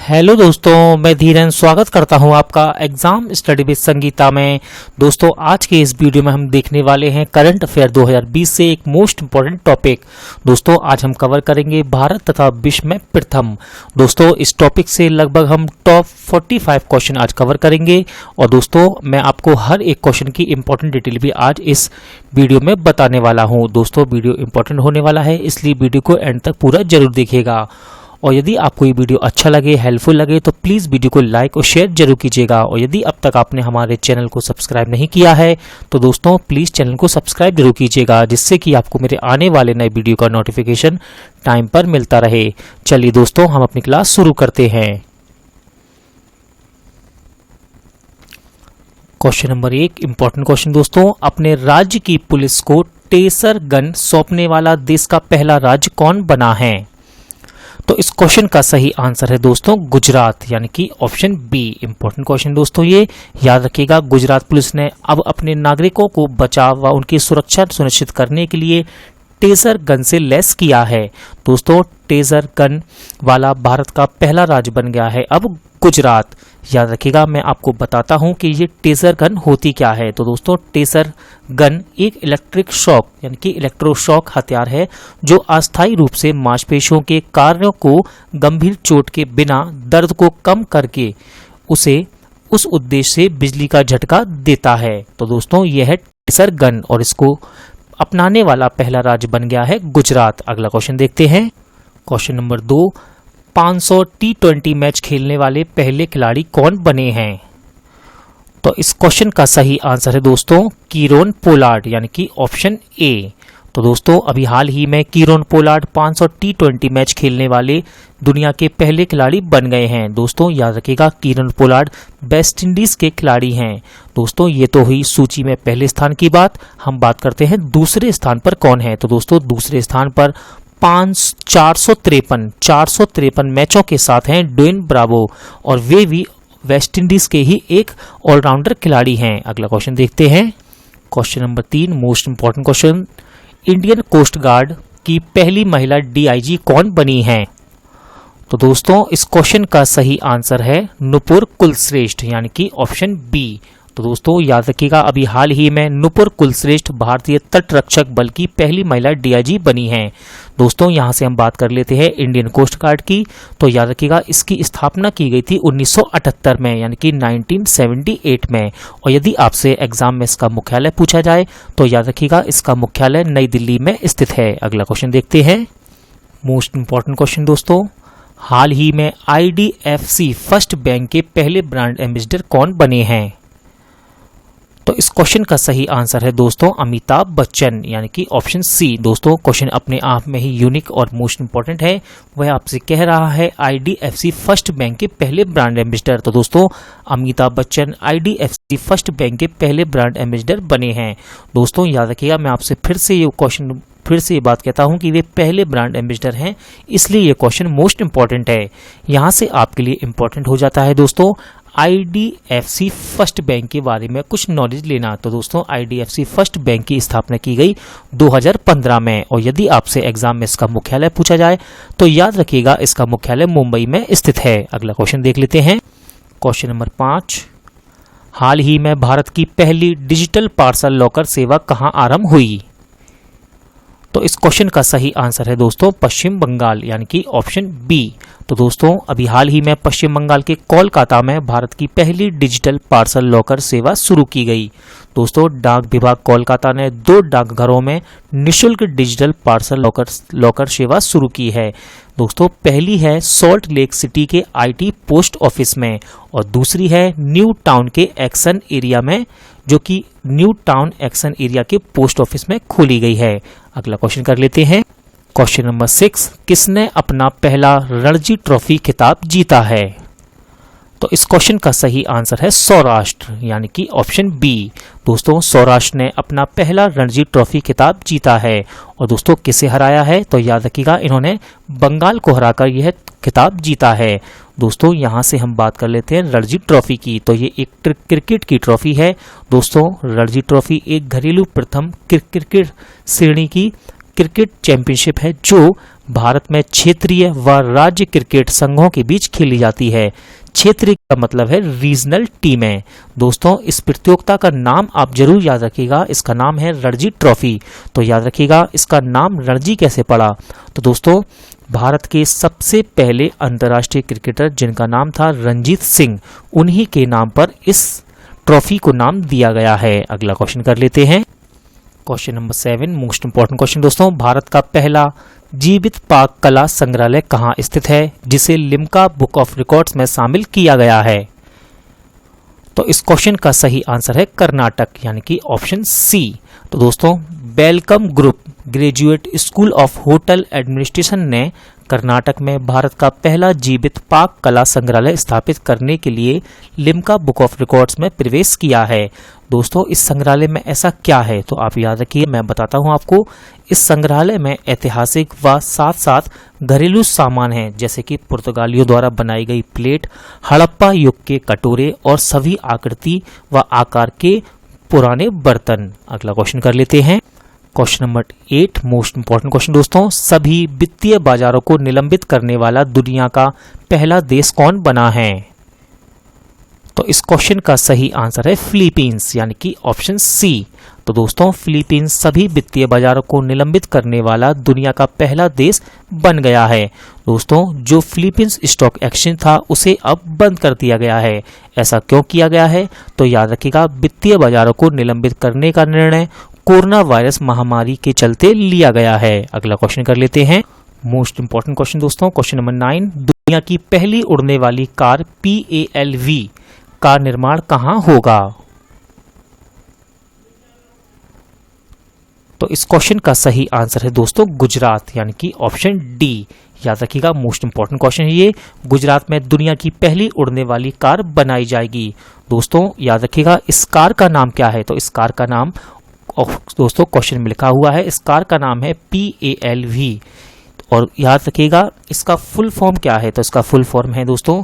Hello दोस्तों, मैं धीरन स्वागत करता हूं आपका एग्जाम स्टडी विद संगीता में। दोस्तों, आज के इस वीडियो में हम देखने वाले हैं करंट अफेयर 2020 से एक मोस्ट इंपॉर्टेंट टॉपिक। दोस्तों, आज हम कवर करेंगे भारत तथा विश्व में प्रथम। दोस्तों, इस टॉपिक से लगभग हम टॉप 45 क्वेश्चन आज कवर करेंगे और दोस्तों मैं आपको हर एक क्वेश्चन की इंपॉर्टेंट डिटेल भी आज इस वीडियो में बताने वाला हूँ। दोस्तों, वीडियो इंपॉर्टेंट होने वाला है, इसलिए वीडियो को एंड तक पूरा जरूर देखिएगा। और यदि आपको ये वीडियो अच्छा लगे, हेल्पफुल लगे तो प्लीज़ वीडियो को लाइक और शेयर जरूर कीजिएगा। और यदि अब तक आपने हमारे चैनल को सब्सक्राइब नहीं किया है तो दोस्तों प्लीज़ चैनल को सब्सक्राइब जरूर कीजिएगा, जिससे कि आपको मेरे आने वाले नए वीडियो का नोटिफिकेशन टाइम पर मिलता रहे। चलिए दोस्तों, हम अपनी क्लास शुरू करते हैं। क्वेश्चन नंबर 1, इंपॉर्टेंट क्वेश्चन दोस्तों। अपने राज्य की पुलिस को टेसर गन सौंपने वाला देश का पहला राज्य कौन बना है? तो इस क्वेश्चन का सही आंसर है दोस्तों गुजरात, यानी कि ऑप्शन बी। इंपॉर्टेंट क्वेश्चन दोस्तों, ये याद रखिएगा। गुजरात पुलिस ने अब अपने नागरिकों को बचाव व उनकी सुरक्षा सुनिश्चित करने के लिए टेजर गन से लैस किया है। दोस्तों, टेजर गन वाला भारत का पहला राज्य बन गया है अब गुजरात। याद रखिएगा, मैं आपको बताता हूं कि ये टेजर गन होती क्या है। तो दोस्तों, टेजर गन एक इलेक्ट्रिक शॉक यानी कि इलेक्ट्रोशॉक हथियार है जो अस्थायी रूप से मांसपेशियों के कार्यों को गंभीर चोट के बिना दर्द को कम करके उसे उस उद्देश्य से बिजली का झटका देता है। तो दोस्तों, यह है टेजर गन और इसको अपनाने वाला पहला राज्य बन गया है गुजरात। अगला क्वेश्चन देखते हैं। क्वेश्चन नंबर 2, 500 T20 मैच खेलने वाले पहले खिलाड़ी कौन बने हैं? तो इस क्वेश्चन का सही आंसर है दोस्तों कीरोन पोलार्ड, यानी कि ऑप्शन ए। तो दोस्तों, अभी हाल ही में कीरोन पोलार्ड 500 T20 मैच खेलने वाले दुनिया के पहले खिलाड़ी बन गए हैं। दोस्तों, याद रखिएगा, कीरोन पोलार्ड वेस्ट इंडीज के खिलाड़ी हैं। दोस्तों, ये तो हुई सूची में पहले स्थान की बात। हम बात करते हैं दूसरे स्थान पर कौन है। तो दोस्तों, दूसरे स्थान पर 453 मैचों के साथ हैं ड्वेन ब्रावो और वे भी वेस्ट इंडीज के ही एक ऑलराउंडर खिलाड़ी हैं। अगला क्वेश्चन देखते हैं। Question number 3, most important question. Indian coast guard की पहली महिला डीआईजी कौन बनी है? तो दोस्तों, इस क्वेश्चन का सही आंसर है नुपुर कुलश्रेष्ठ, यानी कि ऑप्शन बी। तो दोस्तों, याद रखिएगा, अभी हाल ही में नुपुर कुलश्रेष्ठ भारतीय तट रक्षक बल की पहली महिला डीआईजी बनी हैं। दोस्तों, यहां से हम बात कर लेते हैं इंडियन कोस्ट गार्ड की। तो याद रखिएगा, इसकी स्थापना की गई थी 1978 में, यानी कि 1978 में। और यदि आपसे एग्जाम में इसका मुख्यालय पूछा जाए तो याद रखिएगा, इसका मुख्यालय नई दिल्ली में स्थित है। अगला क्वेश्चन देखते हैं। मोस्ट इंपॉर्टेंट क्वेश्चन दोस्तों, हाल ही में IDFC फर्स्ट बैंक के पहले ब्रांड एम्बेसडर कौन बने हैं? तो इस क्वेश्चन का सही आंसर है दोस्तों अमिताभ बच्चन, यानी कि ऑप्शन सी। दोस्तों, क्वेश्चन अपने आप में ही यूनिक और मोस्ट इंपॉर्टेंट है। वह आपसे कह रहा है IDFC फर्स्ट बैंक के पहले ब्रांड एम्बेसडर। तो दोस्तों, Amitabh Bachchan IDFC first bank के पहले ब्रांड एम्बेसडर बने हैं। दोस्तों, याद रखिएगा, मैं आपसे फिर से ये बात कहता हूं कि वे पहले ब्रांड एम्बेसडर हैं, इसलिए ये क्वेश्चन मोस्ट इंपॉर्टेंट है। यहां से आपके लिए इंपॉर्टेंट हो जाता है दोस्तों IDFC फर्स्ट बैंक के बारे में कुछ नॉलेज लेना। तो दोस्तों, IDFC फर्स्ट बैंक की स्थापना की गई 2015 में और यदि आपसे एग्जाम में इसका मुख्यालय पूछा जाए तो याद रखिएगा, इसका मुख्यालय मुंबई में स्थित है। अगला क्वेश्चन देख लेते हैं। क्वेश्चन नंबर 5, हाल ही में भारत की पहली डिजिटल पार्सल लॉकर सेवा कहां आरंभ हुई? तो इस क्वेश्चन का सही आंसर है दोस्तों पश्चिम बंगाल, यानी कि ऑप्शन बी। तो दोस्तों, अभी हाल ही में पश्चिम बंगाल के कोलकाता में भारत की पहली डिजिटल पार्सल लॉकर सेवा शुरू की गई। दोस्तों, डाक विभाग कोलकाता ने 2 डाकघरों में निःशुल्क डिजिटल पार्सल लॉकर सेवा शुरू की है। दोस्तों, पहली है सॉल्ट लेक सिटी के IT पोस्ट ऑफिस में और दूसरी है न्यू टाउन के एक्शन एरिया में, जो कि न्यू टाउन एक्शन एरिया के पोस्ट ऑफिस में खोली गई है। अगला क्वेश्चन कर लेते हैं। क्वेश्चन नंबर 6, किसने अपना पहला रणजी ट्रॉफी खिताब जीता है? तो इस क्वेश्चन का सही आंसर है सौराष्ट्र, यानी कि ऑप्शन बी। दोस्तों, सौराष्ट्र ने अपना पहला रणजी ट्रॉफी खिताब जीता है और दोस्तों किसे हराया है? तो याद रखिएगा, इन्होंने बंगाल को हराकर यह खिताब जीता है। दोस्तों, यहां से हम बात कर लेते हैं रणजी ट्रॉफी की। तो ये एक क्रिकेट की ट्रॉफी है। दोस्तों, रणजी ट्रॉफी एक घरेलू प्रथम क्रिकेट श्रेणी की क्रिकेट चैंपियनशिप है जो भारत में क्षेत्रीय व राज्य क्रिकेट संघों के बीच खेली जाती है। क्षेत्रीय का मतलब है रीजनल टीमें। दोस्तों इस प्रतियोगिता का नाम आप जरूर याद रखिएगा, इसका नाम है रणजी ट्रॉफी। तो याद रखिएगा इसका नाम रणजी कैसे पड़ा। तो दोस्तों भारत के सबसे पहले अंतर्राष्ट्रीय क्रिकेटर जिनका नाम था रणजीत सिंह, उन्हीं के नाम पर इस ट्रॉफी को नाम दिया गया है। अगला क्वेश्चन कर लेते हैं। Question number 7 most important question दोस्तों, भारत का पहला जीवित पाक कला संग्रहालय कहाँ स्थित है जिसे लिम्का बुक ऑफ रिकॉर्ड्स में शामिल किया गया है। तो इस क्वेश्चन का सही आंसर है कर्नाटक, यानी कि ऑप्शन सी। तो दोस्तों welcome group graduate school of hotel administration ने कर्नाटक में भारत का पहला जीवित पाक कला संग्रहालय स्थापित करने के लिए लिम्का बुक ऑफ रिकॉर्ड्स में प्रवेश किया है। दोस्तों इस संग्रहालय में ऐसा क्या है तो आप याद रखिए, मैं बताता हूं आपको। इस संग्रहालय में ऐतिहासिक व साथ साथ घरेलू सामान हैं, जैसे कि पुर्तगालियों द्वारा बनाई गई प्लेट, हड़प्पा युग के कटोरे और सभी आकृति व आकार के पुराने बर्तन। अगला क्वेश्चन कर लेते हैं। Question number 8 most important question दोस्तों, सभी वित्तीय बाजारों को निलंबित करने वाला दुनिया का पहला देश कौन बना है। तो इस क्वेश्चन का सही आंसर है फिलीपींस, यानी कि ऑप्शन सी। तो दोस्तों फिलीपींस सभी वित्तीय बाजारों को निलंबित करने वाला दुनिया का पहला देश बन गया है। दोस्तों जो फिलीपींस स्टॉक एक्सचेंज था उसे अब बंद कर दिया गया है। ऐसा क्यों किया गया है तो याद रखिएगा, वित्तीय बाजारों को निलंबित करने का निर्णय कोरोना वायरस महामारी के चलते लिया गया है। अगला क्वेश्चन कर लेते हैं। मोस्ट इंपॉर्टेंट क्वेश्चन दोस्तों, क्वेश्चन नंबर 9, दुनिया की पहली उड़ने वाली कार PALV का निर्माण कहां होगा। तो इस क्वेश्चन का सही आंसर है दोस्तों गुजरात, यानी कि ऑप्शन डी। याद रखिएगा मोस्ट इंपॉर्टेंट क्वेश्चन है ये, गुजरात में दुनिया की पहली उड़ने वाली कार बनाई जाएगी। दोस्तों याद रखिएगा इस कार का नाम क्या है। तो इस कार का नाम दोस्तों क्वेश्चन में लिखा हुआ है, इस कार का नाम है PALV। और याद रखिएगा इसका फुल फॉर्म क्या है। तो इसका फुल फॉर्म है दोस्तों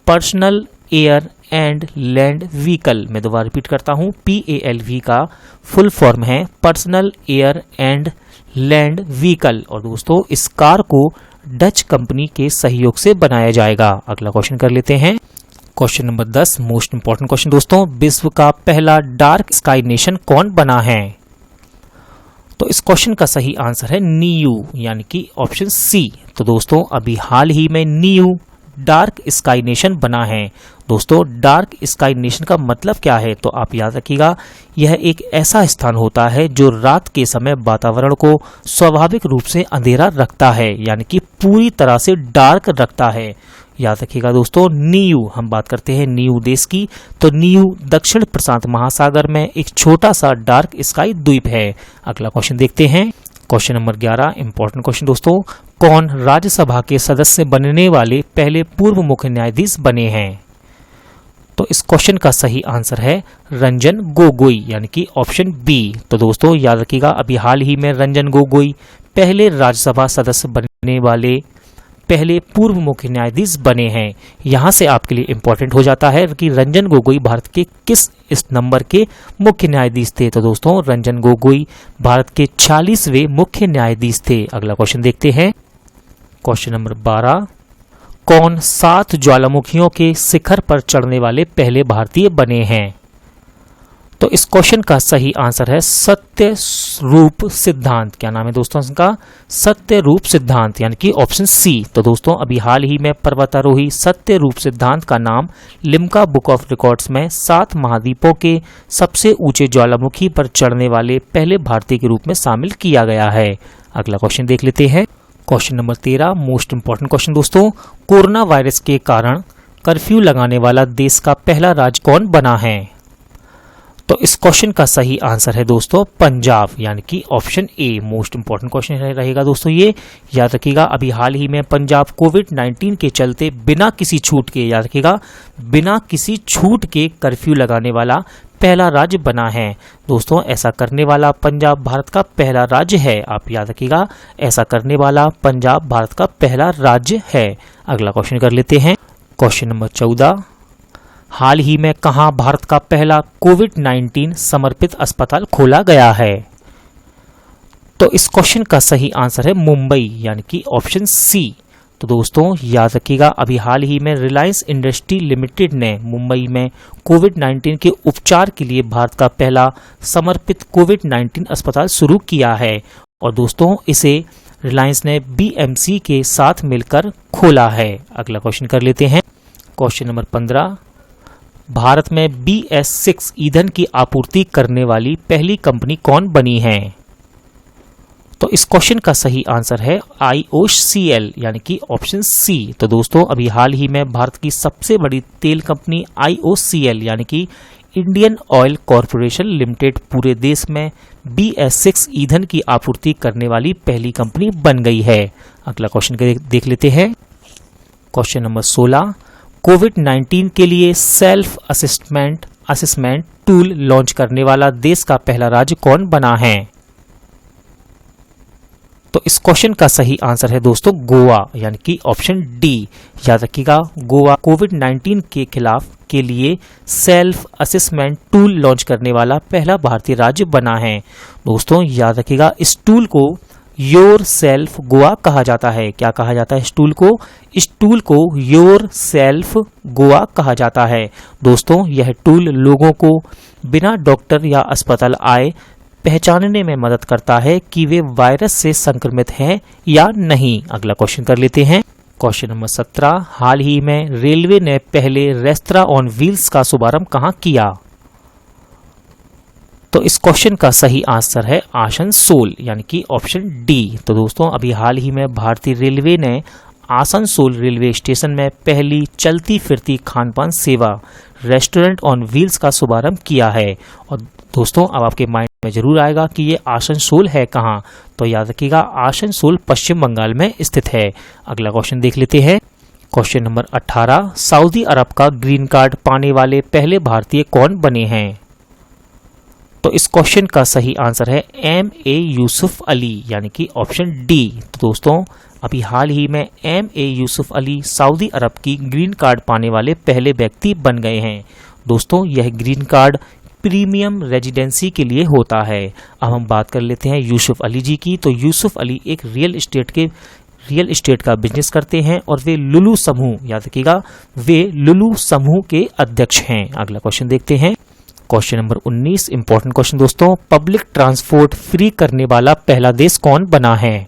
personal air and land vehicle. मैं दोबारा रिपीट करता हूं, PALV का फुल फॉर्म है personal air and land vehicle. और दोस्तों इस कार को डच कंपनी के सहयोग से बनाया जाएगा। अगला क्वेश्चन कर लेते हैं। Question number 10 most important question दोस्तों, विश्व का पहला डार्क स्काई नेशन कौन बना है। तो इस क्वेश्चन का सही आंसर है नीयू, यानी कि ऑप्शन सी। तो दोस्तों अभी हाल ही में नीयू डार्क स्काई नेशन बना है। दोस्तों डार्क स्काई नेशन का मतलब क्या है तो आप याद रखिएगा, यह एक ऐसा स्थान होता है जो रात के समय वातावरण को स्वाभाविक रूप से अंधेरा रखता है, यानी कि पूरी तरह से डार्क रखता है। याद रखिएगा दोस्तों नीयू, हम बात करते हैं नीयू देश की, तो नीयू दक्षिण प्रशांत महासागर में एक छोटा सा डार्क स्काई द्वीप है। अगला क्वेश्चन देखते हैं। क्वेश्चन नंबर 11 इंपॉर्टेंट क्वेश्चन दोस्तों, कौन राज्यसभा के सदस्य बनने वाले पहले पूर्व मुख्य न्यायाधीश बने हैं। तो इस क्वेश्चन का सही आंसर है रंजन गोगोई, यानी कि ऑप्शन बी। तो दोस्तों याद रखिएगा अभी हाल ही में रंजन गोगोई पहले राज्यसभा सदस्य बनने वाले पहले पूर्व मुख्य न्यायाधीश बने हैं। यहां से आपके लिए इंपॉर्टेंट हो जाता है कि रंजन गोगोई भारत के किस इस नंबर के मुख्य न्यायाधीश थे। तो दोस्तों रंजन गोगोई भारत के 40वें मुख्य न्यायाधीश थे। अगला क्वेश्चन देखते हैं। क्वेश्चन नंबर 12, कौन 7 ज्वालामुखियों के शिखर पर चढ़ने वाले पहले भारतीय बने हैं। तो इस क्वेश्चन का सही आंसर है सत्य रूप सिद्धांत। क्या नाम है दोस्तों इसका, सत्य रूप सिद्धांत, यानी कि ऑप्शन सी। तो दोस्तों अभी हाल ही में पर्वतारोही सत्य रूप सिद्धांत का नाम लिम्का बुक ऑफ रिकॉर्ड्स में 7 महाद्वीपों के सबसे ऊंचे ज्वालामुखी पर चढ़ने वाले पहले भारतीय के रूप में शामिल किया गया है। अगला क्वेश्चन देख लेते हैं। Question number 13 most important question दोस्तों, कोरोना वायरस के कारण कर्फ्यू लगाने वाला देश का पहला राज्य कौन बना है। तो इस क्वेश्चन का सही आंसर है दोस्तों पंजाब, यानी कि option A. Most important question रहेगा दोस्तों ये, याद रखिएगा अभी हाल ही में पंजाब कोविड-19 के चलते बिना किसी छूट के, याद रखिएगा बिना किसी छूट के कर्फ्यू लगाने वाला पहला राज्य बना है। दोस्तों ऐसा करने वाला पंजाब भारत का पहला राज्य है। आप याद रखिएगा ऐसा करने वाला पंजाब भारत का पहला राज्य है। अगला क्वेश्चन कर लेते हैं। क्वेश्चन नंबर 14, हाल ही में कहां भारत का पहला कोविड-19 समर्पित अस्पताल खोला गया है। तो इस क्वेश्चन का सही आंसर है मुंबई, यानी कि ऑप्शन सी। तो दोस्तों याद रखिएगा, अभी हाल ही में रिलायंस इंडस्ट्री लिमिटेड ने मुंबई में कोविड-19 के उपचार के लिए भारत का पहला समर्पित कोविड-19 अस्पताल शुरू किया है। और दोस्तों इसे रिलायंस ने बीएमसी के साथ मिलकर खोला है। अगला क्वेश्चन कर लेते हैं। क्वेश्चन नंबर 15, भारत में BS6 ईंधन की आपूर्ति करने वाली पहली कंपनी कौन बनी है? तो इस क्वेश्चन का सही आंसर है IOCL, यानी कि ऑप्शन सी। तो दोस्तों अभी हाल ही में भारत की सबसे बड़ी तेल कंपनी IOCL यानी कि इंडियन ऑयल कॉरपोरेशन लिमिटेड पूरे देश में BS6 ईंधन की आपूर्ति करने वाली पहली कंपनी बन गई है। अगला क्वेश्चन देख लेते हैं। क्वेश्चन नंबर 16, कोविड-19 के लिए सेल्फ असेसमेंट टूल लॉन्च करने वाला देश का पहला राज्य कौन बना है? तो इस क्वेश्चन का सही आंसर है दोस्तों गोवा, यानी कि ऑप्शन डी। याद रखिएगा, गोवा कोविड-19 के खिलाफ के लिए सेल्फ असेसमेंट टूल लॉन्च करने वाला पहला भारतीय राज्य बना है। दोस्तों याद रखिएगा, इस टूल को योर सेल्फ गोवा कहा जाता है। क्या कहा जाता है इस टूल को? इस टूल को योर सेल्फ गोवा कहा जाता है। दोस्तों यह टूल लोगों को बिना डॉक्टर या अस्पताल आए पहचानने में मदद करता है कि वे वायरस से संक्रमित हैं या नहीं। अगला क्वेश्चन कर लेते हैं। क्वेश्चन नंबर 17, हाल ही में रेलवे ने पहले रेस्तरां ऑन व्हील्स का शुभारंभ कहां किया? तो इस क्वेश्चन का सही आंसर है आसनसोल, यानी कि ऑप्शन डी। तो दोस्तों अभी हाल ही में भारतीय रेलवे ने आसनसोल रेलवे स्टेशन में पहली चलती फिरती खानपान सेवा रेस्टोरेंट ऑन व्हील्स का शुभारंभ किया है। और दोस्तों अब आपके माइंड में जरूर आएगा कि ये आसनसोल है कहाँ? तो याद रखिएगा, आसनसोल पश्चिम बंगाल में स्थित है। अगला क्वेश्चन देख लेते हैं। क्वेश्चन नंबर 18, सऊदी अरब का ग्रीन कार्ड पाने वाले पहले भारतीय कौन बने हैं? तो इस क्वेश्चन का सही आंसर है MA यूसुफ अली, यानी कि ऑप्शन डी। तो दोस्तों अभी हाल ही में MA यूसुफ अली सऊदी अरब की ग्रीन कार्ड पाने वाले पहले व्यक्ति बन गए हैं। दोस्तों यह ग्रीन कार्ड प्रीमियम रेजिडेंसी के लिए होता है। अब हम बात कर लेते हैं यूसुफ अली जी की। तो यूसुफ अली एक रियल एस्टेट का बिजनेस करते हैं और वे लुलु समूह, याद रखिएगा, वे लुलु समूह के अध्यक्ष हैं। अगला क्वेश्चन देखते हैं। क्वेश्चन नंबर 19, इंपॉर्टेंट क्वेश्चन दोस्तों, पब्लिक ट्रांसपोर्ट फ्री करने वाला पहला देश कौन बना है?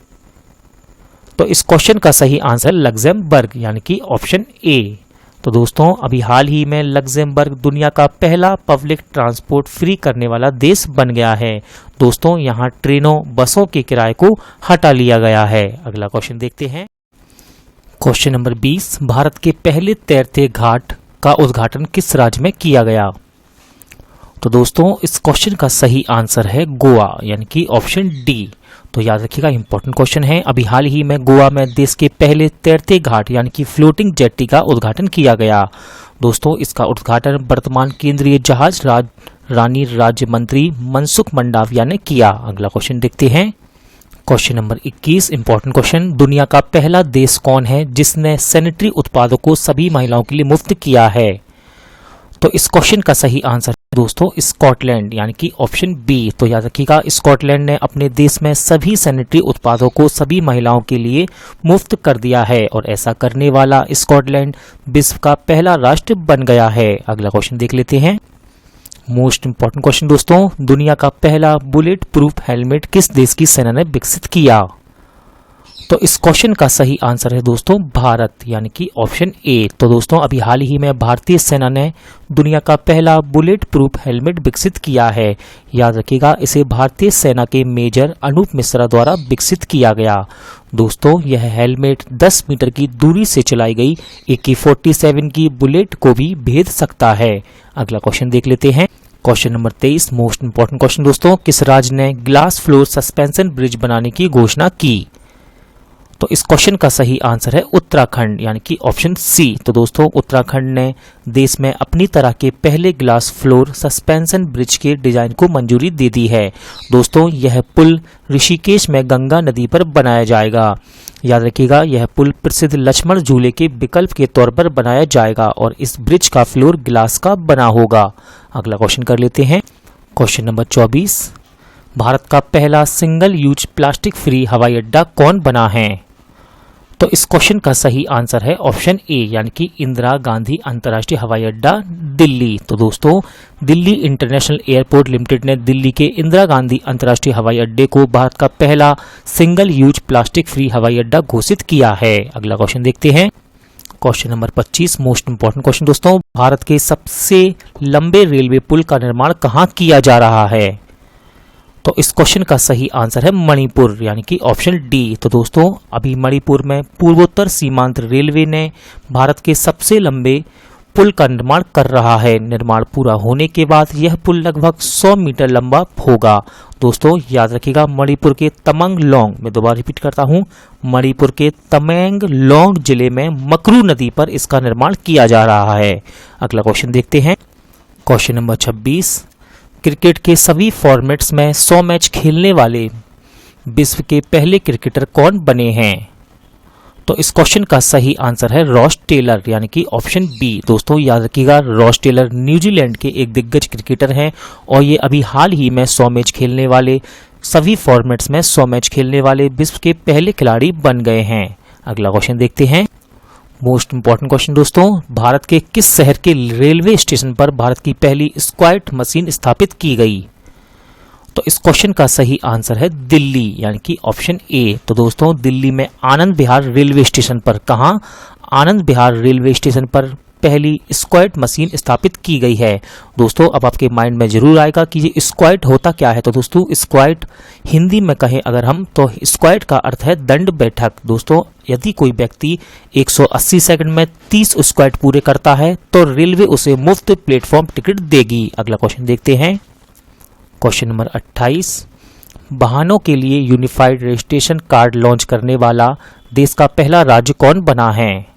तो इस क्वेश्चन का सही आंसर लग्जमबर्ग, यानी कि ऑप्शन ए। तो दोस्तों अभी हाल ही में लग्जमबर्ग दुनिया का पहला पब्लिक ट्रांसपोर्ट फ्री करने वाला देश बन गया है। दोस्तों यहाँ ट्रेनों बसों के किराए को हटा लिया गया है। अगला क्वेश्चन देखते हैं। क्वेश्चन नंबर 20, भारत के पहले तैरते घाट का उद्घाटन किस राज्य में किया गया? तो दोस्तों इस क्वेश्चन का सही आंसर है गोवा, यानी कि ऑप्शन डी। तो याद रखिएगा, इंपॉर्टेंट क्वेश्चन है। अभी हाल ही में गोवा में देश के पहले तैरते घाट यानी कि फ्लोटिंग जेट्टी का उद्घाटन किया गया। दोस्तों इसका उद्घाटन वर्तमान केंद्रीय जहाज रानी राज्य मंत्री मनसुख मंडाविया ने किया। अगला क्वेश्चन देखते हैं। क्वेश्चन नंबर 21, इंपॉर्टेंट क्वेश्चन, दुनिया का पहला देश कौन है जिसने सैनिटरी उत्पादों को सभी महिलाओं के लिए मुफ्त किया है? तो इस क्वेश्चन का सही आंसर दोस्तों स्कॉटलैंड, यानी कि ऑप्शन बी। तो याद रखिएगा, स्कॉटलैंड ने अपने देश में सभी सैनिटरी उत्पादों को सभी महिलाओं के लिए मुफ्त कर दिया है और ऐसा करने वाला स्कॉटलैंड विश्व का पहला राष्ट्र बन गया है। अगला क्वेश्चन देख लेते हैं। मोस्ट इंपॉर्टेंट क्वेश्चन दोस्तों, दुनिया का पहला बुलेट प्रूफ हेलमेट किस देश की सेना ने विकसित किया? तो इस क्वेश्चन का सही आंसर है दोस्तों भारत, यानी कि ऑप्शन ए। तो दोस्तों अभी हाल ही में भारतीय सेना ने दुनिया का पहला बुलेट प्रूफ हेलमेट विकसित किया है। याद रखिएगा, इसे भारतीय सेना के मेजर अनूप मिश्रा द्वारा विकसित किया गया। दोस्तों यह हेलमेट 10 मीटर की दूरी से चलाई गई AK-47 की बुलेट को भी भेद सकता है। अगला क्वेश्चन देख लेते हैं। Question number 23, most important question दोस्तों, किस राज्य ने ग्लास फ्लोर सस्पेंशन ब्रिज बनाने की घोषणा की? तो इस क्वेश्चन का सही आंसर है उत्तराखंड, यानी कि ऑप्शन सी। तो दोस्तों उत्तराखंड ने देश में अपनी तरह के पहले ग्लास फ्लोर सस्पेंशन ब्रिज के डिजाइन को मंजूरी दे दी है। दोस्तों यह पुल ऋषिकेश में गंगा नदी पर बनाया जाएगा। याद रखिएगा, यह पुल प्रसिद्ध लक्ष्मण झूले के विकल्प के तौर पर बनाया जाएगा और इस ब्रिज का फ्लोर ग्लास का बना होगा। अगला क्वेश्चन कर लेते हैं। क्वेश्चन नंबर 24, भारत का पहला सिंगल यूज प्लास्टिक फ्री हवाई अड्डा कौन बना है? तो इस क्वेश्चन का सही आंसर है ऑप्शन ए, यानी कि इंदिरा गांधी अंतर्राष्ट्रीय हवाई अड्डा दिल्ली। तो दोस्तों, दिल्ली इंटरनेशनल एयरपोर्ट लिमिटेड ने दिल्ली के इंदिरा गांधी अंतर्राष्ट्रीय हवाई अड्डे को भारत का पहला सिंगल यूज प्लास्टिक फ्री हवाई अड्डा घोषित किया है। अगला क्वेश्चन देखते हैं। Question number 25, most important question दोस्तों, भारत के सबसे लंबे रेलवे पुल का निर्माण कहाँ किया जा रहा है? तो इस क्वेश्चन का सही आंसर है मणिपुर, यानी कि ऑप्शन डी। तो दोस्तों, अभी मणिपुर में पूर्वोत्तर सीमांत रेलवे ने भारत के सबसे लंबे पुल का निर्माण कर रहा है। निर्माण पूरा होने के बाद यह पुल लगभग 100 मीटर लंबा होगा। दोस्तों याद रखिएगा, मणिपुर के तमेंगलोंग, मैं दोबारा रिपीट करता हूं, मणिपुर के तमेंगलोंग जिले में मकरू नदी पर इसका निर्माण किया जा रहा है। अगला क्वेश्चन देखते हैं। क्वेश्चन नंबर 26, क्रिकेट के सभी फॉर्मेट्स में 100 मैच खेलने वाले विश्व के पहले क्रिकेटर कौन बने हैं? तो इस क्वेश्चन का सही आंसर है रॉस टेलर, यानी कि ऑप्शन बी। दोस्तों याद रखिएगा, रॉस टेलर न्यूजीलैंड के एक दिग्गज क्रिकेटर हैं और ये अभी हाल ही में 100 मैच खेलने वाले, सभी फॉर्मेट्स में 100 मैच खेलने वाले विश्व के पहले खिलाड़ी बन गए हैं। अगला क्वेश्चन देखते हैं। मोस्ट इंपॉर्टेंट क्वेश्चन दोस्तों, भारत के किस शहर के रेलवे स्टेशन पर भारत की पहली स्क्वाट मशीन स्थापित की गई? तो इस क्वेश्चन का सही आंसर है दिल्ली, यानी कि ऑप्शन ए। तो दोस्तों, दिल्ली में आनंद विहार रेलवे स्टेशन पर, कहाँ? आनंद विहार रेलवे स्टेशन पर पहली स्क्वाट मशीन स्थापित की गई है। दोस्तों, अब आपके माइंड में जरूर आएगा कि ये स्क्वाट होता क्या है। तो दोस्तों, स्क्वाट हिंदी में कहें अगर हम, तो स्क्वाट का अर्थ है दंड बैठक। दोस्तों, यदि कोई व्यक्ति 180 सेकंड में 30 स्क्वाट पूरे करता है तो रेलवे उसे मुफ्त प्लेटफॉर्म टिकट देगी। अगला क्वेश्चन देखते हैं। क्वेश्चन नंबर 28, वाहनों के लिए यूनिफाइड रजिस्ट्रेशन कार्ड लॉन्च करने वाला देश का पहला राज्य कौन बना है?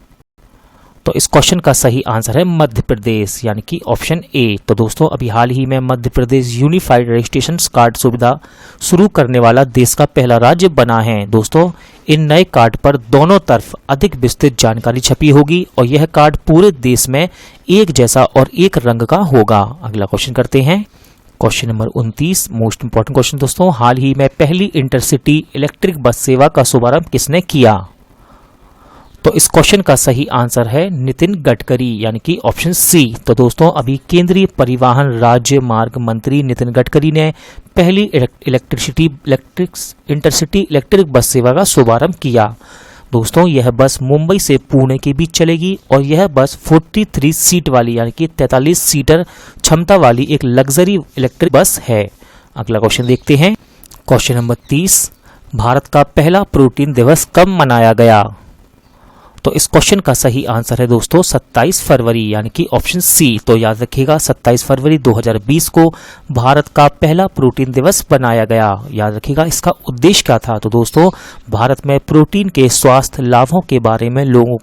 तो इस क्वेश्चन का सही आंसर है मध्य प्रदेश, यानी कि ऑप्शन ए। तो दोस्तों, अभी हाल ही में Madhya Pradesh unified registration card सुविधा शुरू करने वाला देश का पहला राज्य बना है। दोस्तों, इन नए कार्ड पर दोनों तरफ अधिक विस्तृत जानकारी छपी होगी और यह कार्ड पूरे देश में एक जैसा और एक रंग का होगा। अगला क्वेश्चन करते हैं। Question number 29, most important question दोस्तों, हाल ही में पहली इंटरसिटी इलेक्ट्रिक बस सेवा का शुभारंभ किसने किया? तो इस क्वेश्चन का सही आंसर है नितिन गडकरी, यानी कि ऑप्शन सी। तो दोस्तों, अभी केंद्रीय परिवहन राज्य मार्ग मंत्री नितिन गडकरी ने पहली इंटरसिटी इलेक्ट्रिक बस सेवा का शुभारंभ किया। दोस्तों, यह बस मुंबई से पुणे के बीच चलेगी और यह बस 43 सीट वाली, यानी कि 43 सीटर क्षमता वाली एक लग्जरी इलेक्ट्रिक बस है। अगला क्वेश्चन देखते हैं। क्वेश्चन नंबर 30, भारत का पहला प्रोटीन दिवस कब मनाया गया? तो इस क्वेश्चन का सही आंसर है दोस्तों 27 फरवरी, यानी कि ऑप्शन सी। तो याद रखिएगा, 27 फरवरी 2020 को भारत का पहला प्रोटीन दिवस बनाया गया। याद रखिएगा, इसका उद्देश्य क्या था? तो दोस्तों, भारत में प्रोटीन के स्वास्थ्य लाभों के बारे में लोगों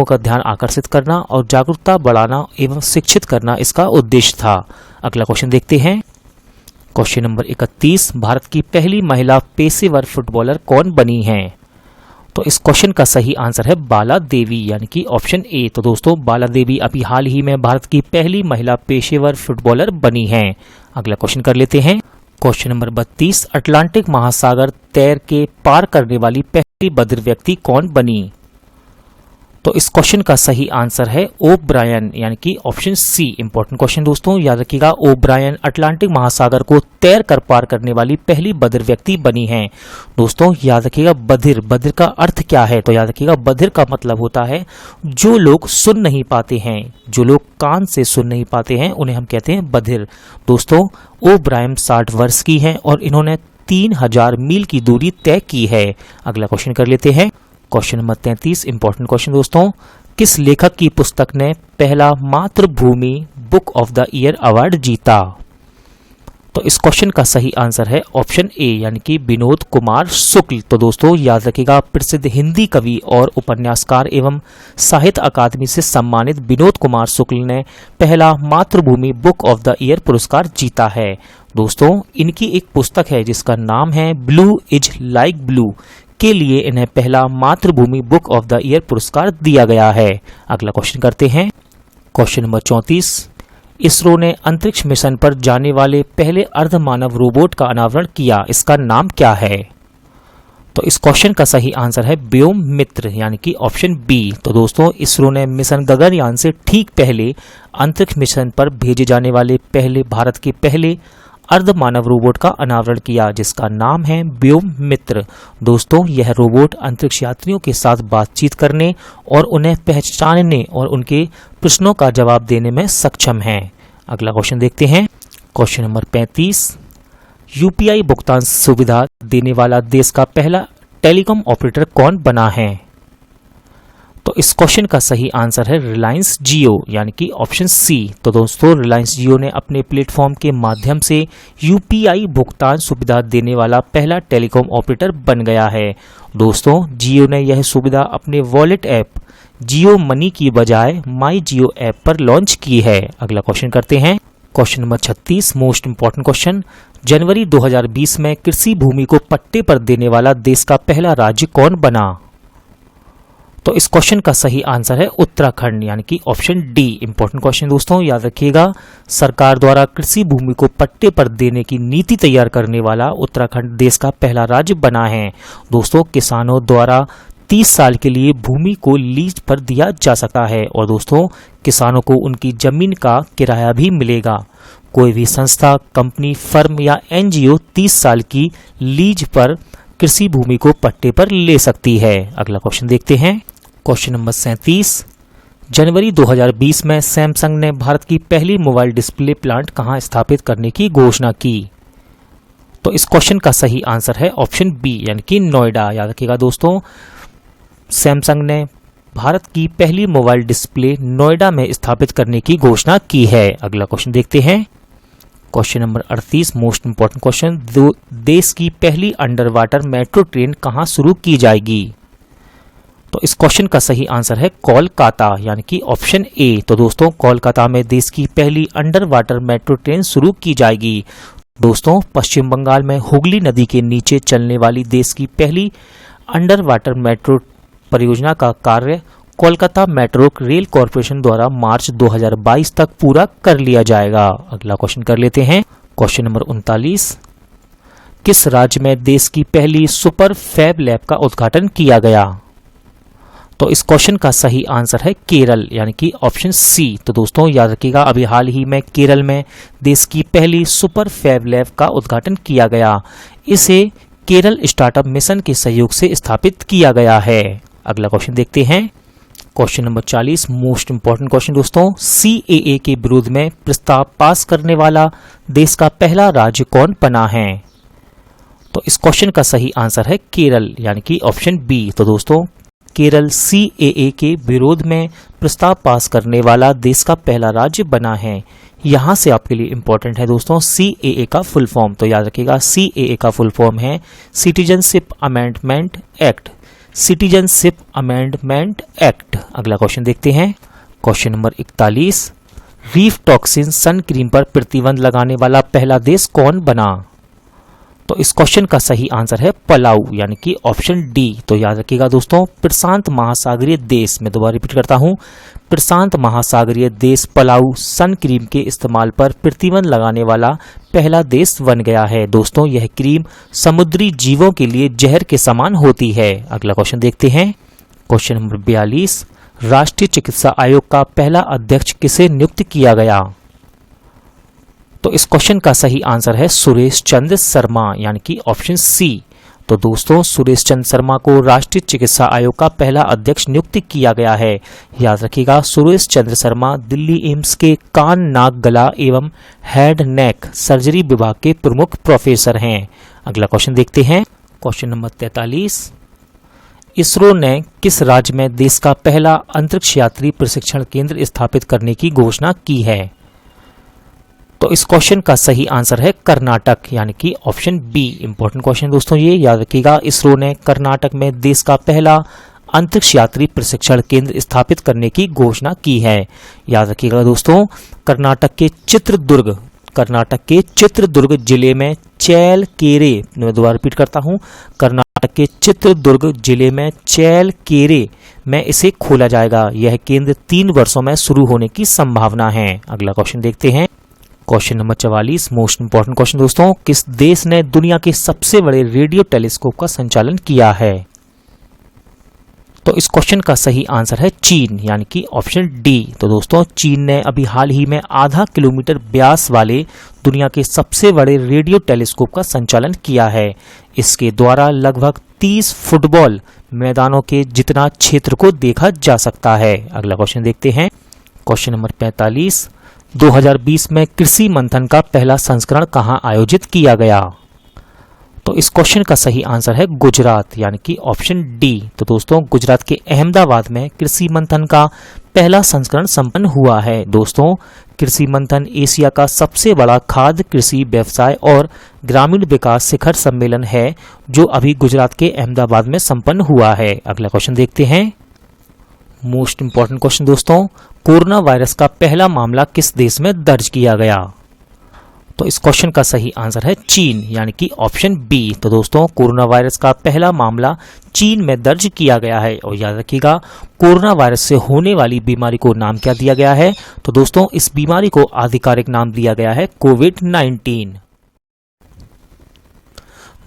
का ध्यान आकर्षित करना और जागरूकता बढ़ाना एवं शिक्षित करना इसका उद्देश्य था। अगला क्वेश्चन देखते हैं। क्वेश्चन नंबर 31, भारत की पहली महिला पेशेवर फुटबॉलर कौन बनी है? तो इस क्वेश्चन का सही आंसर है बाला देवी, यानी कि ऑप्शन ए। तो दोस्तों, बाला देवी अभी हाल ही में भारत की पहली महिला पेशेवर फुटबॉलर बनी हैं। अगला क्वेश्चन कर लेते हैं। क्वेश्चन नंबर 32, अटलांटिक महासागर तैर के पार करने वाली पहली बधिर व्यक्ति कौन बनी? तो इस क्वेश्चन का सही आंसर है ओब्रायन, यानी कि ऑप्शन सी। इंपॉर्टेंट क्वेश्चन दोस्तों, याद रखिएगा, ओब्रायन अटलांटिक महासागर को तैर कर पार करने वाली पहली बधिर व्यक्ति बनी है। दोस्तों याद रखिएगा, बधिर का अर्थ क्या है? तो याद रखिएगा, बधिर का मतलब होता है जो लोग सुन नहीं पाते हैं, जो लोग कान से सुन नहीं पाते हैं, उन्हें हम कहते हैं बधिर। दोस्तों, ओब्रायन 60 वर्ष की हैं और इन्होंने 3000 मील की दूरी तय की है। अगला क्वेश्चन कर लेते हैं। क्वेश्चन नंबर 33, इंपॉर्टेंट क्वेश्चन दोस्तों, किस लेखक की पुस्तक ने पहला मातृभूमि book of the year award जीता? तो इस क्वेश्चन का सही आंसर है ऑप्शन ए, यानी कि विनोद कुमार शुक्ल। तो दोस्तों याद रखिएगा, प्रसिद्ध हिंदी कवि और उपन्यासकार एवं साहित्य अकादमी से सम्मानित विनोद कुमार शुक्ल ने पहला मातृभूमि बुक ऑफ द ईयर पुरस्कार जीता है। दोस्तों, इनकी एक पुस्तक है जिसका नाम है ब्लू इज लाइक ब्लू, के लिए इन्हें पहला मातृभूमि बुक ऑफ द ईयर पुरस्कार दिया गया है। अगला क्वेश्चन करते हैं। क्वेश्चन नंबर 34, इसरो ने अंतरिक्ष मिशन पर जाने वाले पहले अर्धमानव रोबोट का अनावरण किया, इसका नाम क्या है? तो इस क्वेश्चन का सही आंसर है व्योममित्र यानी कि ऑप्शन बी। तो दोस्तों इसरो ने मिशन गगनयान से ठीक पहले अंतरिक्ष मिशन पर भेजे जाने वाले भारत के पहले अर्धमानव रोबोट का अनावरण किया, जिसका नाम है व्योममित्र। दोस्तों यह रोबोट अंतरिक्ष यात्रियों के साथ बातचीत करने और उन्हें पहचानने और उनके प्रश्नों का जवाब देने में सक्षम है। अगला क्वेश्चन देखते हैं। क्वेश्चन नंबर 35, यूपीआई भुगतान सुविधा देने वाला देश का पहला टेलीकॉम ऑपरेटर कौन बना है? तो इस क्वेश्चन का सही आंसर है रिलायंस जियो यानी कि ऑप्शन सी। तो दोस्तों रिलायंस जियो ने अपने प्लेटफॉर्म के माध्यम से यूपीआई भुगतान सुविधा देने वाला पहला टेलीकॉम ऑपरेटर बन गया है। दोस्तों जियो ने यह सुविधा अपने वॉलेट ऐप जियो मनी की बजाय माई जियो ऐप पर लॉन्च की है। अगला क्वेश्चन करते हैं। Question number 36, most important question, जनवरी 2020 में कृषि भूमि को पट्टे पर देने वाला देश का पहला राज्य कौन बना? तो इस क्वेश्चन का सही आंसर है उत्तराखंड यानी कि ऑप्शन डी। इंपॉर्टेंट क्वेश्चन दोस्तों याद रखिएगा, सरकार द्वारा कृषि भूमि को पट्टे पर देने की नीति तैयार करने वाला उत्तराखंड देश का पहला राज्य बना है। दोस्तों किसानों द्वारा 30 साल के लिए भूमि को लीज पर दिया जा सकता है और दोस्तों किसानों को उनकी जमीन का किराया भी मिलेगा। कोई भी संस्था, कंपनी, फर्म या एनजीओ 30 साल की लीज पर कृषि भूमि को पट्टे पर ले सकती है। अगला क्वेश्चन देखते हैं। क्वेश्चन नंबर 37, जनवरी 2020 में सैमसंग ने भारत की पहली मोबाइल डिस्प्ले प्लांट कहां स्थापित करने की घोषणा की? तो इस क्वेश्चन का सही आंसर है ऑप्शन बी यानी कि नोएडा। याद रखिएगा दोस्तों, सैमसंग ने भारत की पहली मोबाइल डिस्प्ले नोएडा में स्थापित करने की घोषणा की है। अगला क्वेश्चन देखते हैं। Question number 38, most important question, देश की पहली अंडर वाटर मेट्रो ट्रेन कहां शुरू की जाएगी? तो इस क्वेश्चन का सही आंसर है कोलकाता यानी कि ऑप्शन ए। तो दोस्तों कोलकाता में देश की पहली अंडर वाटर मेट्रो ट्रेन शुरू की जाएगी। दोस्तों पश्चिम बंगाल में हुगली नदी के नीचे चलने वाली देश की पहली अंडर वाटर मेट्रो परियोजना का कार्य कोलकाता मेट्रो रेल कॉरपोरेशन द्वारा मार्च 2022 तक पूरा कर लिया जाएगा। अगला क्वेश्चन कर लेते हैं। क्वेश्चन नंबर 39, किस राज्य में देश की पहली सुपर फैब लैब का उद्घाटन किया गया? तो इस क्वेश्चन का सही आंसर है केरल यानी कि ऑप्शन सी। तो दोस्तों याद रखिएगा, अभी हाल ही में केरल में देश की पहली सुपर फैब लैब का उद्घाटन किया गया। इसे केरल स्टार्टअप मिशन के सहयोग से स्थापित किया गया है। अगला क्वेश्चन देखते हैं। Question number 40, most important question दोस्तों, सीएए के विरोध में प्रस्ताव पास करने वाला देश का पहला राज्य कौन बना है? तो इस क्वेश्चन का सही आंसर है केरल यानी कि ऑप्शन बी। तो दोस्तों केरल सीएए के विरोध में प्रस्ताव पास करने वाला देश का पहला राज्य बना है। यहां से आपके लिए इंपॉर्टेंट है दोस्तों सीएए का फुल फॉर्म। तो याद रखिएगा सीएए का फुल फॉर्म है citizenship amendment act. Citizenship amendment act. अगला क्वेश्चन देखते हैं। Question number 41, reef toxin sun cream पर प्रतिबंध लगाने वाला पहला देश कौन बना? तो इस क्वेश्चन का सही आंसर है पलाऊ यानी कि ऑप्शन डी। तो याद रखिएगा दोस्तों, प्रशांत महासागरीय देश, मैं दोबारा रिपीट करता हूं, प्रशांत महासागरीय देश पलाऊ सन क्रीम के इस्तेमाल पर प्रतिबंध लगाने वाला पहला देश बन गया है। दोस्तों यह क्रीम समुद्री जीवों के लिए जहर के समान होती है। अगला क्वेश्चन देखते हैं। क्वेश्चन नंबर 42, राष्ट्रीय चिकित्सा आयोग का पहला अध्यक्ष किसे नियुक्त किया गया? तो इस क्वेश्चन का सही आंसर है सुरेश चंद्र शर्मा यानी कि ऑप्शन सी। तो दोस्तों सुरेश चंद्र शर्मा को राष्ट्रीय चिकित्सा आयोग का पहला अध्यक्ष नियुक्त किया गया है। याद रखिएगा सुरेश चंद्र शर्मा दिल्ली एम्स के कान, नाक, गला एवं हेड नेक सर्जरी विभाग के प्रमुख प्रोफेसर हैं। अगला क्वेश्चन देखते हैं। क्वेश्चन नंबर 43, इसरो ने किस राज्य में देश का पहला अंतरिक्ष यात्री प्रशिक्षण केंद्र स्थापित करने की घोषणा की है? तो इस क्वेश्चन का सही आंसर है कर्नाटक यानी कि ऑप्शन बी। इंपॉर्टेंट क्वेश्चन दोस्तों ये याद रखिएगा, इसरो ने कर्नाटक में देश का पहला अंतरिक्ष यात्री प्रशिक्षण केंद्र स्थापित करने की घोषणा की है। याद रखिएगा दोस्तों, कर्नाटक के चित्रदुर्ग जिले में चैलकेरे, मैं दोबारा रिपीट करता हूं, कर्नाटक के चित्रदुर्ग जिले में चैलकेरे में इसे खोला जाएगा। यह केंद्र 3 वर्षों में शुरू होने की संभावना है। अगला क्वेश्चन देखते हैं। Question number 44 most important question दोस्तों, किस देश ने दुनिया के सबसे बड़े रेडियो टेलीस्कोप का संचालन किया है? तो इस क्वेश्चन का सही आंसर है चीन, यानी कि ऑप्शन डी। तो दोस्तों चीन ने अभी हाल ही में आधा किलोमीटर व्यास वाले दुनिया के सबसे बड़े रेडियो टेलीस्कोप का संचालन किया है। इसके द्वारा लगभग 30 फुटबॉल मैदानों के जितना क्षेत्र को देखा जा सकता है। अगला क्वेश्चन देखते हैं। क्वेश्चन नंबर 45 2020 में कृषि मंथन का पहला संस्करण कहां आयोजित किया गया? तो इस क्वेश्चन का सही आंसर है गुजरात, यानी कि ऑप्शन डी। तो दोस्तों गुजरात के अहमदाबाद में कृषि मंथन का पहला संस्करण संपन्न हुआ है। दोस्तों कृषि मंथन एशिया का सबसे बड़ा खाद्य कृषि व्यवसाय और ग्रामीण विकास शिखर सम्मेलन है जो अभी गुजरात के अहमदाबाद में संपन्न हुआ है। अगला क्वेश्चन देखते हैं। मोस्ट इंपॉर्टेंट क्वेश्चन दोस्तों, कोरोना वायरस का पहला मामला किस देश में दर्ज किया गया? तो इस क्वेश्चन का सही आंसर है चीन, यानी कि ऑप्शन बी। तो दोस्तों कोरोना वायरस का पहला मामला चीन में दर्ज किया गया है। और याद रखिएगा कोरोना वायरस से होने वाली बीमारी को नाम क्या दिया गया है? तो दोस्तों इस बीमारी को आधिकारिक नाम दिया गया है कोविड-19।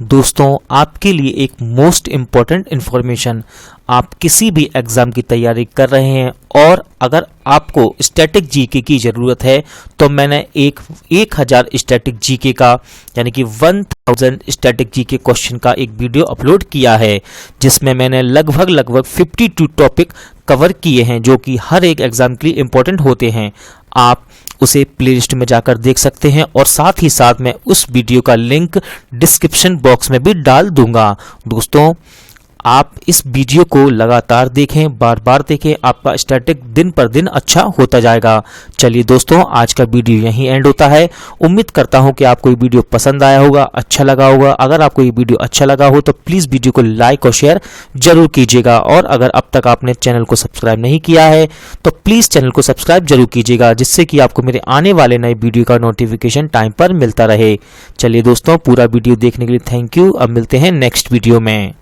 दोस्तों आपके लिए एक मोस्ट इम्पॉर्टेंट इंफॉर्मेशन, आप किसी भी एग्जाम की तैयारी कर रहे हैं और अगर आपको स्टैटिक जीके की ज़रूरत है तो मैंने 1000 स्टैटिक जीके का यानी कि 1000 स्टैटिक जीके क्वेश्चन का एक वीडियो अपलोड किया है जिसमें मैंने लगभग 52 टॉपिक कवर किए हैं जो कि हर एक एग्जाम के लिए इम्पोर्टेंट होते हैं। आप उसे प्लेलिस्ट में जाकर देख सकते हैं और साथ ही साथ मैं उस वीडियो का लिंक डिस्क्रिप्शन बॉक्स में भी डाल दूंगा। दोस्तों आप इस वीडियो को लगातार देखें, बार बार देखें, आपका स्टैटिक दिन पर दिन अच्छा होता जाएगा। चलिए दोस्तों आज का वीडियो यहीं एंड होता है। उम्मीद करता हूं कि आपको ये वीडियो पसंद आया होगा, अच्छा लगा होगा। अगर आपको ये वीडियो अच्छा लगा हो तो प्लीज़ वीडियो को लाइक और शेयर जरूर कीजिएगा। और अगर अब तक आपने चैनल को सब्सक्राइब नहीं किया है तो प्लीज़ चैनल को सब्सक्राइब जरूर कीजिएगा जिससे कि आपको मेरे आने वाले नए वीडियो का नोटिफिकेशन टाइम पर मिलता रहे। चलिए दोस्तों पूरा वीडियो देखने के लिए थैंक यू। अब मिलते हैं नेक्स्ट वीडियो में।